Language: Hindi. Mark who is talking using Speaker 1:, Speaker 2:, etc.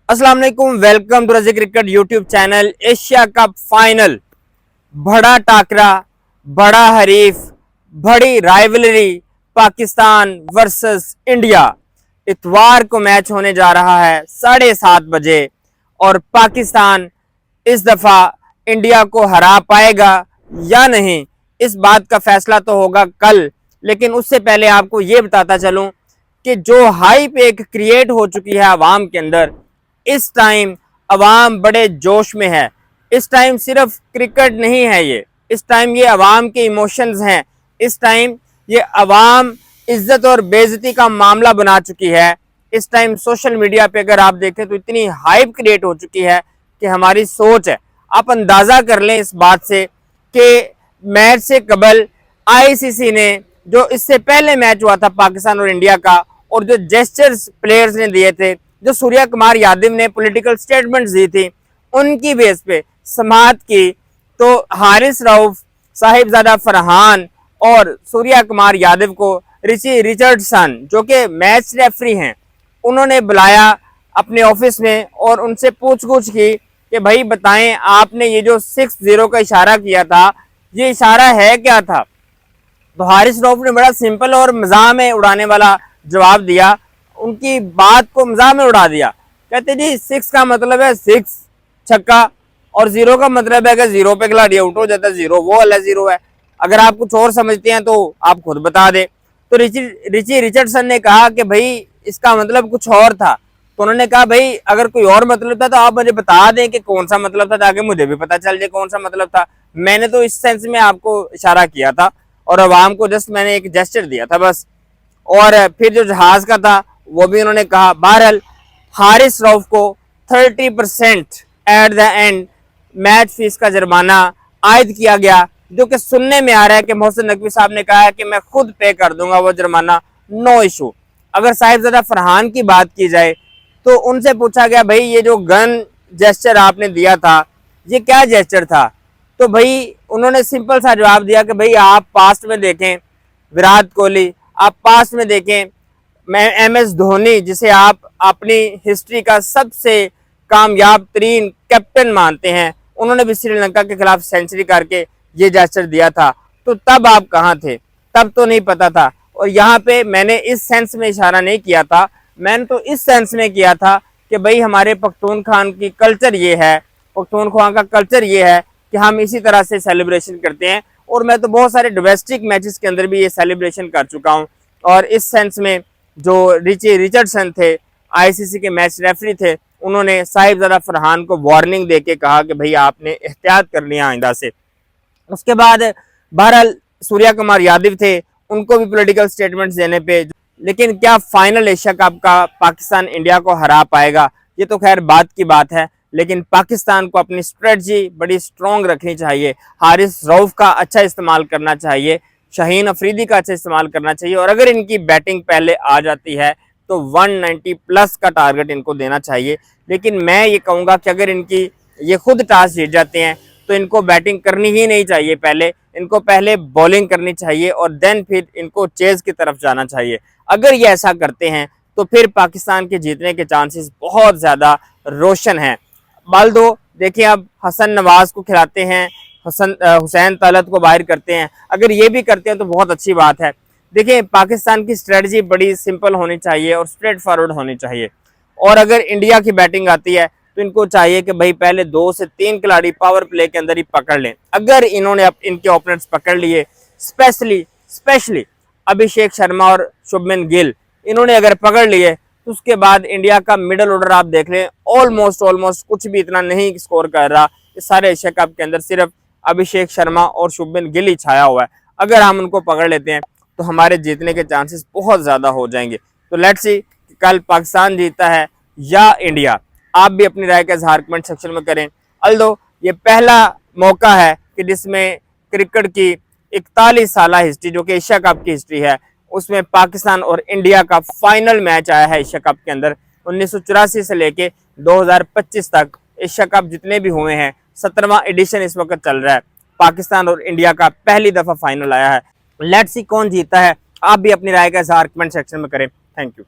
Speaker 1: अस्सलाम वालेकुम, वेलकम टू रज़ी cricket YouTube channel. Asia cup final, बड़ा टाकरा, बड़ा हरीफ, बड़ी राइवलरी, पाकिस्तान वर्सेस इंडिया। इतवार को मैच होने जा रहा है 7:30 बजे और पाकिस्तान इस दफा इंडिया को हरा पाएगा या नहीं, इस बात का फैसला तो होगा कल। लेकिन उससे पहले आपको ये बताता चलूं कि जो हाइप एक क्रिएट हो चुकी है आवाम के अंदर, इस टाइम अवाम बड़े जोश में है। इस टाइम सिर्फ क्रिकेट नहीं है ये, इस टाइम ये अवाम के इमोशंस हैं। इस टाइम ये अवाम इज्जत और बेइज्जती का मामला बना चुकी है। इस टाइम सोशल मीडिया पे अगर आप देखें तो इतनी हाइप क्रिएट हो चुकी है कि हमारी सोच है। आप अंदाज़ा कर लें इस बात से कि मैच से कबल आईसीसी ने, जो इससे पहले मैच हुआ था पाकिस्तान और इंडिया का, और जो जेस्चर्स प्लेयर्स ने दिए थे, जो सूर्या कुमार यादव ने पॉलिटिकल स्टेटमेंट्स दी थी, उनकी बेस पे समाअत की, तो हारिस रऊफ, साहिबजादा फरहान और सूर्या कुमार यादव को रिची रिचर्डसन, जो कि मैच रेफरी हैं, उन्होंने बुलाया अपने ऑफिस में और उनसे पूछ-गछ की कि भाई बताएं, आपने ये जो 6-0 का इशारा किया था, ये इशारा है क्या था। तो हारिस रऊफ ने बड़ा सिंपल और मजाक में उड़ाने वाला जवाब दिया, उनकी बात को मजाक में उड़ा दिया। कहते जी 6 का मतलब है 6 छक्का, और 0 का मतलब है कि 0 पे खिलाड़ी आउट हो जाता है, 0 वो वाला 0 है। अगर आप कुछ और समझते हैं तो आप खुद बता दें। तो रिची रिचर्डसन ने कहा कि भाई इसका मतलब कुछ और था। तो उन्होंने कहा भाई अगर कोई और मतलब था तो आप मुझे बता दें कि कौन सा मतलब था, ताकि मुझे भी पता चल जाए कौन सा मतलब था। मैंने तो इस सेंस में आपको इशारा किया था और अवाम को जस्ट मैंने एक जेस्चर दिया था बस। और फिर जो जहाज का था वो भी उन्होंने कहा। बहरहाल हारिस रऊफ को 30% at the end match fees का जुर्माना आयद किया गया, जो कि सुनने में आ रहा है कि मोहसिन नकवी साहब ने कहा है कि मैं खुद पे कर दूंगा वो जुर्माना, नो इशू। अगर साहिबजादा फरहान की बात की जाए तो उनसे पूछा गया भाई ये जो गन जेस्चर आपने दिया था ये क्या जेस्चर था। तो भाई उन्होंने सिंपल सा जवाब दिया कि भाई आप पास्ट में देखें विराट कोहली, आप पास्ट में देखें MS धोनी, जिसे आप अपनी हिस्ट्री का सबसे कामयाब तरीन कैप्टन मानते हैं, उन्होंने भी श्रीलंका के खिलाफ सेंचुरी करके ये जेस्चर दिया था। तो तब आप कहाँ थे? तब तो नहीं पता था। और यहाँ पे मैंने इस सेंस में इशारा नहीं किया था, मैंने तो इस सेंस में किया था कि भाई हमारे पख्तूनख्वा की कल्चर ये है, पख्तूनख्वा का कल्चर ये है कि हम इसी तरह से सेलिब्रेशन करते हैं। और मैं तो बहुत सारे डोमेस्टिक मैचेस के अंदर भी ये सेलिब्रेशन कर चुका हूँ। और इस सेंस में जो रिची रिचर्डसन थे, आईसीसी के मैच रेफरी थे, उन्होंने साहिबजादा फरहान को वार्निंग देके कहा कि भाई आपने एहतियात करनी है आइंदा से। उसके बाद बहरहाल सूर्या कुमार यादव थे, उनको भी पॉलिटिकल स्टेटमेंट्स देने पे। लेकिन क्या फाइनल एशिया कप का पाकिस्तान इंडिया को हरा पाएगा, ये तो खैर बात की बात है। लेकिन पाकिस्तान को अपनी स्ट्रेटजी बड़ी स्ट्रॉन्ग रखनी चाहिए, हारिस रऊफ का अच्छा इस्तेमाल करना चाहिए, शाहीन अफरीदी का अच्छा इस्तेमाल करना चाहिए। और अगर इनकी बैटिंग पहले आ जाती है तो 190 प्लस का टारगेट इनको देना चाहिए। लेकिन मैं ये कहूँगा कि अगर इनकी ये खुद टॉस जीत जाते हैं तो इनको बैटिंग करनी ही नहीं चाहिए, पहले इनको पहले बॉलिंग करनी चाहिए और देन फिर इनको चेज की तरफ जाना चाहिए। अगर ये ऐसा करते हैं तो फिर पाकिस्तान के जीतने के चांसेस बहुत ज़्यादा रोशन हैं। बल दो देखिए, अब हसन नवाज को खिलाते हैं, हुसैन तलत को बाहर करते हैं। अगर ये भी करते हैं तो बहुत अच्छी बात है। देखिए पाकिस्तान की स्ट्रेटजी बड़ी सिंपल होनी चाहिए और स्ट्रेट फॉरवर्ड होनी चाहिए। और अगर इंडिया की बैटिंग आती है तो इनको चाहिए कि भाई पहले 2 से 3 खिलाड़ी पावर प्ले के अंदर ही पकड़ लें। अगर इन्होंने इनके ओपोनेंट्स पकड़ लिए, स्पेशली अभिषेक शर्मा और शुभमन गिल, इन्होंने अगर पकड़ लिए तो उसके बाद इंडिया का मिडल ऑर्डर आप देख लें, ऑलमोस्ट कुछ भी इतना नहीं स्कोर कर रहा। इस सारे एशिया कप के अंदर सिर्फ अभिषेक शर्मा और शुभमन गिल ही छाया हुआ है। अगर हम उनको पकड़ लेते हैं तो हमारे जीतने के चांसेस बहुत ज़्यादा हो जाएंगे। तो लेट्स सी कल पाकिस्तान जीतता है या इंडिया। आप भी अपनी राय का इजहार कमेंट सेक्शन में करें। अल्दो ये पहला मौका है कि जिसमें क्रिकेट की 41 साल हिस्ट्री, जो कि एशिया कप की हिस्ट्री है, उसमें पाकिस्तान और इंडिया का फाइनल मैच आया है एशिया कप के अंदर। 1984 से लेके 2025 तक एशिया कप जितने भी हुए हैं, 17वां एडिशन इस वक्त चल रहा है। पाकिस्तान और इंडिया का पहली दफा फाइनल आया है। लेट्स सी कौन जीता है। आप भी अपनी राय का इजहार कमेंट सेक्शन में करें। Thank you.